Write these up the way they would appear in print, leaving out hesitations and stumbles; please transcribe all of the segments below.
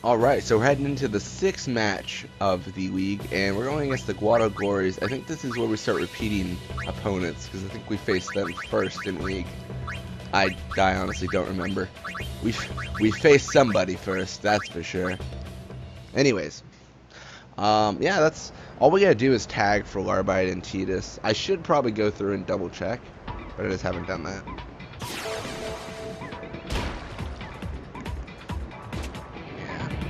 Alright, so we're heading into the 6th match of the league, and we're going against the Guado Glories. I think this is where we start repeating opponents, because I think we faced them first in league. I honestly don't remember. We faced somebody first, that's for sure. Anyways, yeah, that's all we gotta do is tag for Larbite and Titus. I should probably go through and double check, but I just haven't done that.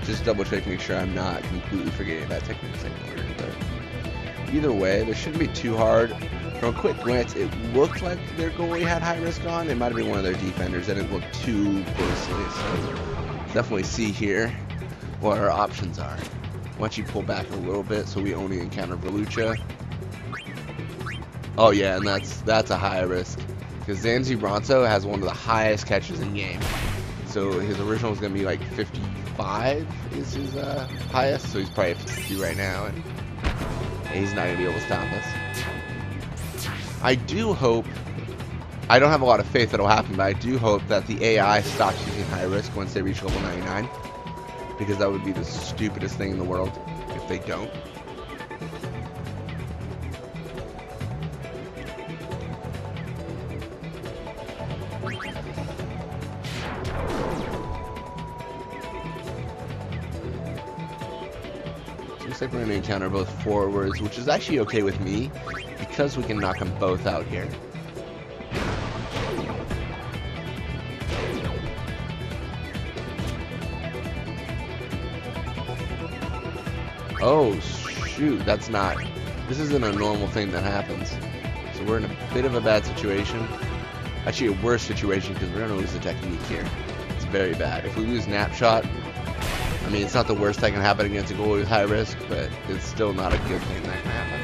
Just double check, make sure I'm not completely forgetting about techniques anymore. But either way, this shouldn't be too hard. From a quick glance, it looked like their goalie had high risk on. It might have been one of their defenders. I didn't look too closely, so definitely see here what our options are. Why don't you pull back a little bit so we only encounter Velucha. Oh yeah, and that's a high risk because Zanzi Bronzo has one of the highest catches in game. So his original is going to be like 55 is his highest, so he's probably at 50 right now, and he's not going to be able to stop us. I do hope, I don't have a lot of faith that will happen, but I do hope that the AI stops using high risk once they reach level 99, because that would be the stupidest thing in the world if they don't. Looks like we're going to encounter both forwards, which is actually okay with me, because we can knock them both out here. Oh, shoot, that's not... This isn't a normal thing that happens. So we're in a bit of a bad situation. Actually, a worse situation, because we're going to lose the technique here. It's very bad. If we lose Snapshot, I mean, it's not the worst that can happen against a goalie with high risk, but it's still not a good thing that can happen.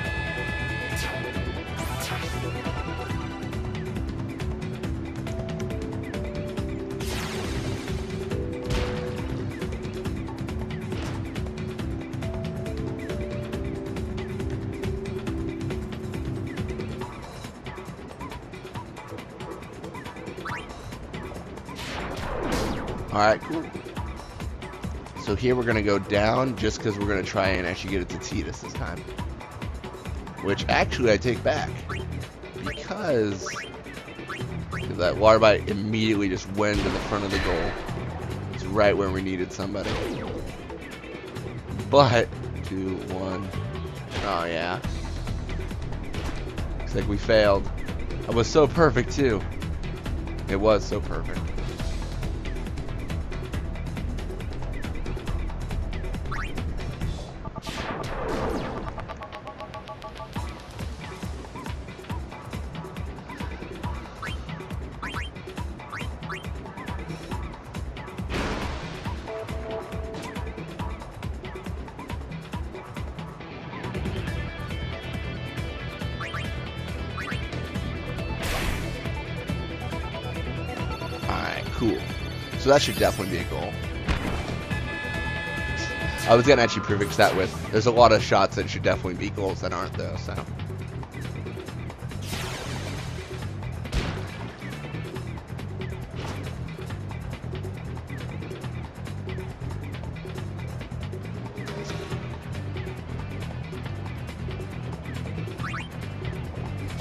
Alright, cool. So here we're going to go down just because we're going to try and actually get it to Titus this time. Which actually I take back. Because that Larbite immediately just went to the front of the goal. It's right where we needed somebody. But, 2-1. Oh yeah. Looks like we failed. It was so perfect too. It was so perfect. Cool. So that should definitely be a goal. I was gonna actually prefix that with, there's a lot of shots that should definitely be goals that aren't though, so.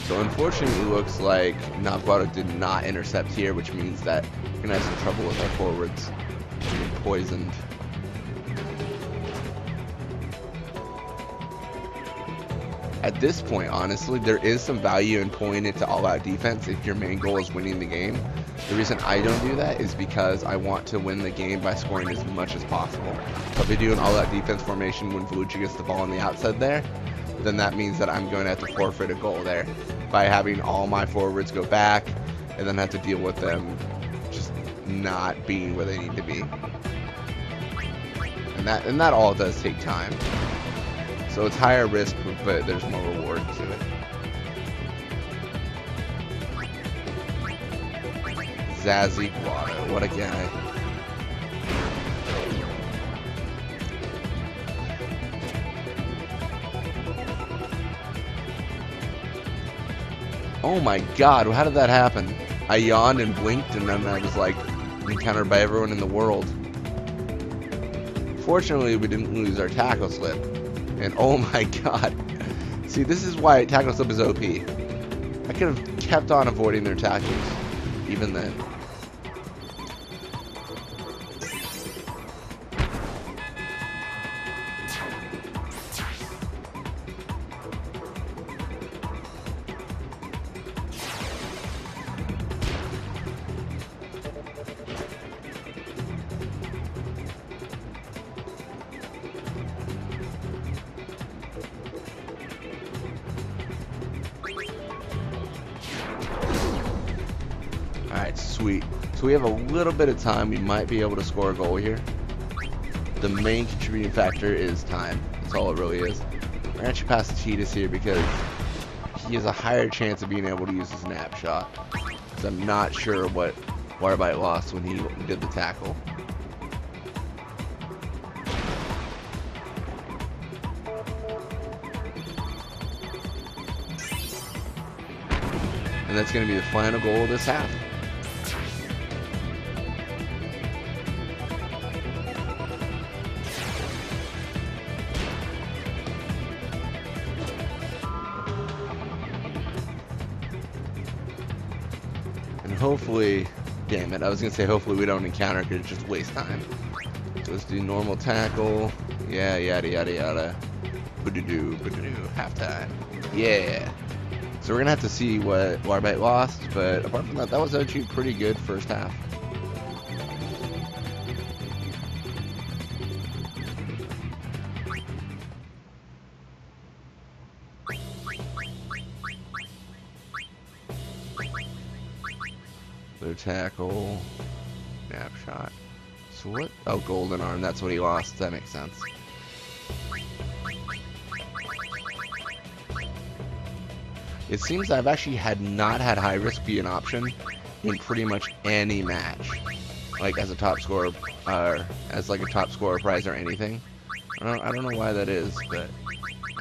So unfortunately it looks like Guado did not intercept here, which means that we're going to have some trouble with our forwards. Getting poisoned. At this point, honestly, there is some value in pulling it to all-out defense if your main goal is winning the game. The reason I don't do that is because I want to win the game by scoring as much as possible. So if I do an all-out defense formation when Velucha gets the ball on the outside there, then that means that I'm going to have to forfeit a goal there by having all my forwards go back and then have to deal with them just not being where they need to be. And that all does take time. So it's higher risk, but there's more reward to it. Zazzy Guado, what a guy. Oh my god, how did that happen? I yawned and blinked and then I was like encountered by everyone in the world. Fortunately, we didn't lose our tackle slip. And oh my god. See, this is why tackle slip is OP. I could have kept on avoiding their tackles, even then. Alright, sweet. So we have a little bit of time. We might be able to score a goal here. The main contributing factor is time. That's all it really is. We're going to actually pass Cheetahs here because he has a higher chance of being able to use a snapshot. Because I'm not sure what Waterbite lost when he did the tackle. And that's going to be the final goal of this half. And hopefully, damn it, I was going to say hopefully we don't encounter because it's just waste time. So let's do normal tackle. Yeah, yada, yada, yada. Ba-do-do, halftime. Yeah. So we're going to have to see what Waterbite lost, but apart from that, that was actually pretty good first half. Their tackle, snapshot. So what? Oh, golden arm, that's what he lost. That makes sense. It seems I've actually not had high risk be an option in pretty much any match, like as a top scorer, as like a top scorer prize or anything. I don't know why that is, but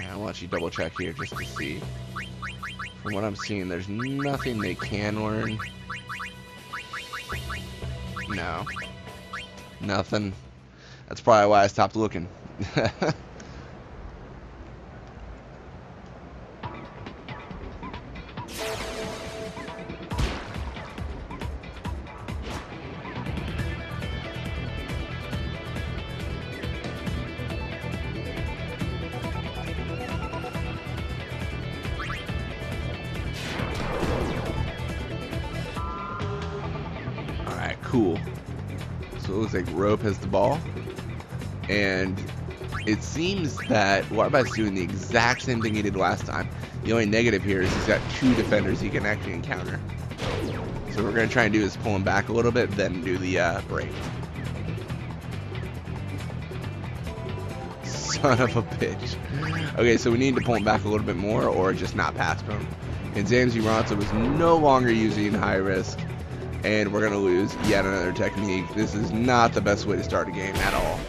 yeah, I'll actually double check here just to see. From what I'm seeing, there's nothing they can learn. No, nothing. That's probably why I stopped looking. Cool. So it looks like Rope has the ball, and it seems that Waterbite's doing the exact same thing he did last time. The only negative here is he's got two defenders he can actually encounter. So what we're going to try and do is pull him back a little bit, then do the break. Son of a bitch. Okay, so we need to pull him back a little bit more or just not pass him. And Zamzi Ronso was no longer using high risk. And we're going to lose yet another technique. This is not the best way to start a game at all.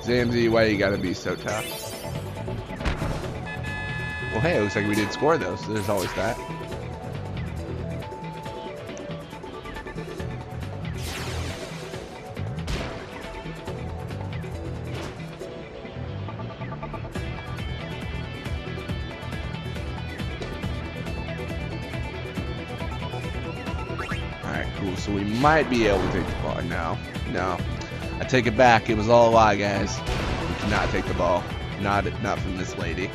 Zamzi, why you got to be so tough? Well, hey, it looks like we did score, though, so there's always that. Cool, so we might be able to take the ball. No. I take it back. It was all a lie, guys. We cannot take the ball. Not from this lady.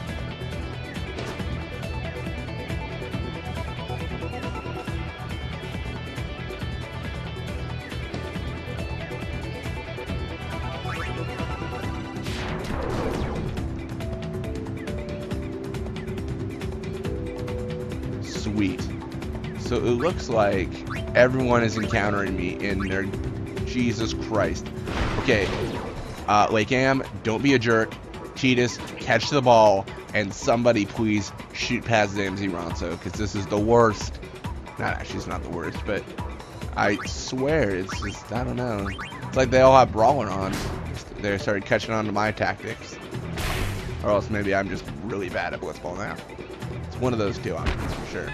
Sweet. So it looks like everyone is encountering me in their Jesus Christ. Okay, Lake Am, don't be a jerk. Cheetahs, catch the ball, and somebody please shoot past Zamzi Ronso, because this is the worst. Not actually, it's not the worst, but I swear it's just, I don't know. It's like they all have brawler on. They started catching on to my tactics. Or else maybe I'm just really bad at Blitzball now. It's one of those two options for sure.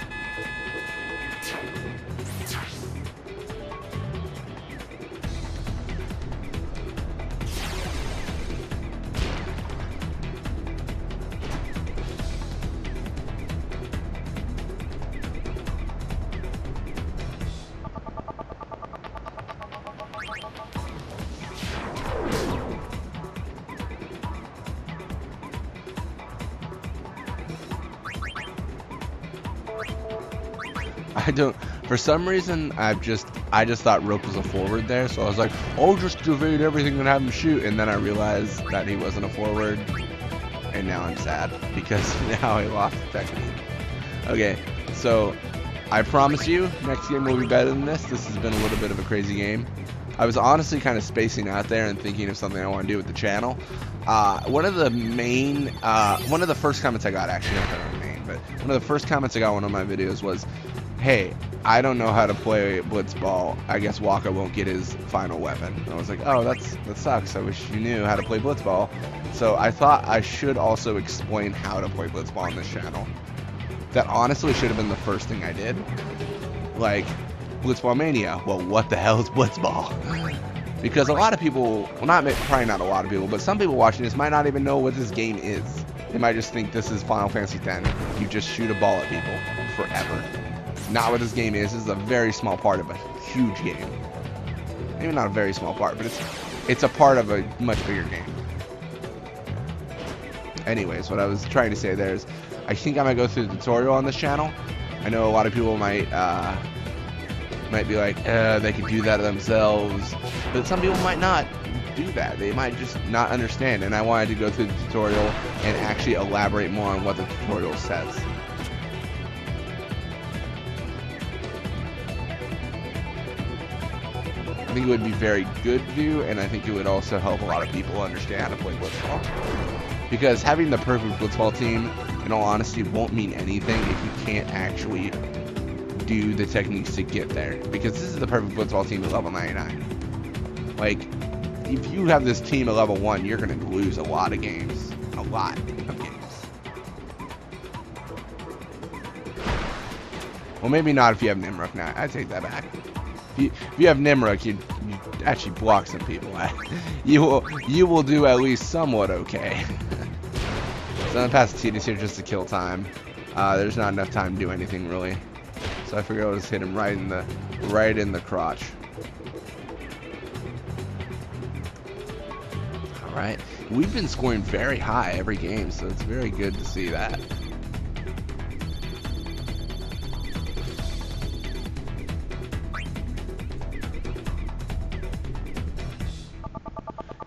I don't. For some reason, I just thought Rope was a forward there, so I was like, I'll just evade everything and have him shoot. And then I realized that he wasn't a forward, and now I'm sad because now he lost the technique. Okay, so I promise you, next game will be better than this. This has been a little bit of a crazy game. I was honestly kind of spacing out there and thinking of something I want to do with the channel. One of the first comments I got, actually, not the main, but one of the first comments I got on one of my videos was, hey, I don't know how to play Blitzball. I guess Waka won't get his final weapon. And I was like, oh, that sucks. I wish you knew how to play Blitzball. So I thought I should also explain how to play Blitzball on this channel. That honestly should have been the first thing I did. Like, Blitzball Mania. Well, what the hell is Blitzball? Because a lot of people, well, probably not a lot of people, but some people watching this might not even know what this game is. They might just think this is Final Fantasy X. You just shoot a ball at people forever. Not what this game is. This is a very small part of a huge game. Maybe not a very small part, but it's a part of a much bigger game. Anyways, what I was trying to say there is, I think I might go through the tutorial on this channel. I know a lot of people might be like, they can do that themselves, but some people might not do that. They might just not understand, and I wanted to go through the tutorial and actually elaborate more on what the tutorial says. I think it would be very good view, and I think it would also help a lot of people understand how to play Blitzball. Because having the perfect Blitzball team, in all honesty, won't mean anything if you can't actually do the techniques to get there. Because this is the perfect Blitzball team at level 99. Like, if you have this team at level 1, you're going to lose a lot of games. A lot of games. Well, maybe not if you have Nimrok now. I take that back. If you have Nimrok, you actually block some people. You will do at least somewhat okay. So I'm gonna pass Titus here just to kill time. There's not enough time to do anything really. So I figure I'll just hit him right in the crotch. All right, we've been scoring very high every game, so it's very good to see that.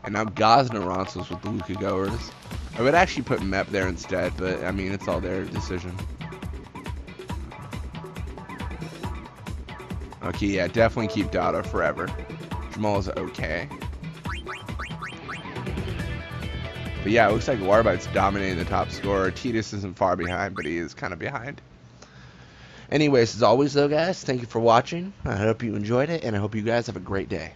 And now Gosnaronsos with the Guado Glories. I would actually put Mep there instead, but I mean, it's all their decision. Okay, yeah, definitely keep Dada forever. Jamal is okay. But yeah, it looks like Warbite's dominating the top scorer. Titus isn't far behind, but he is kind of behind. Anyways, as always though, guys, thank you for watching. I hope you enjoyed it, and I hope you guys have a great day.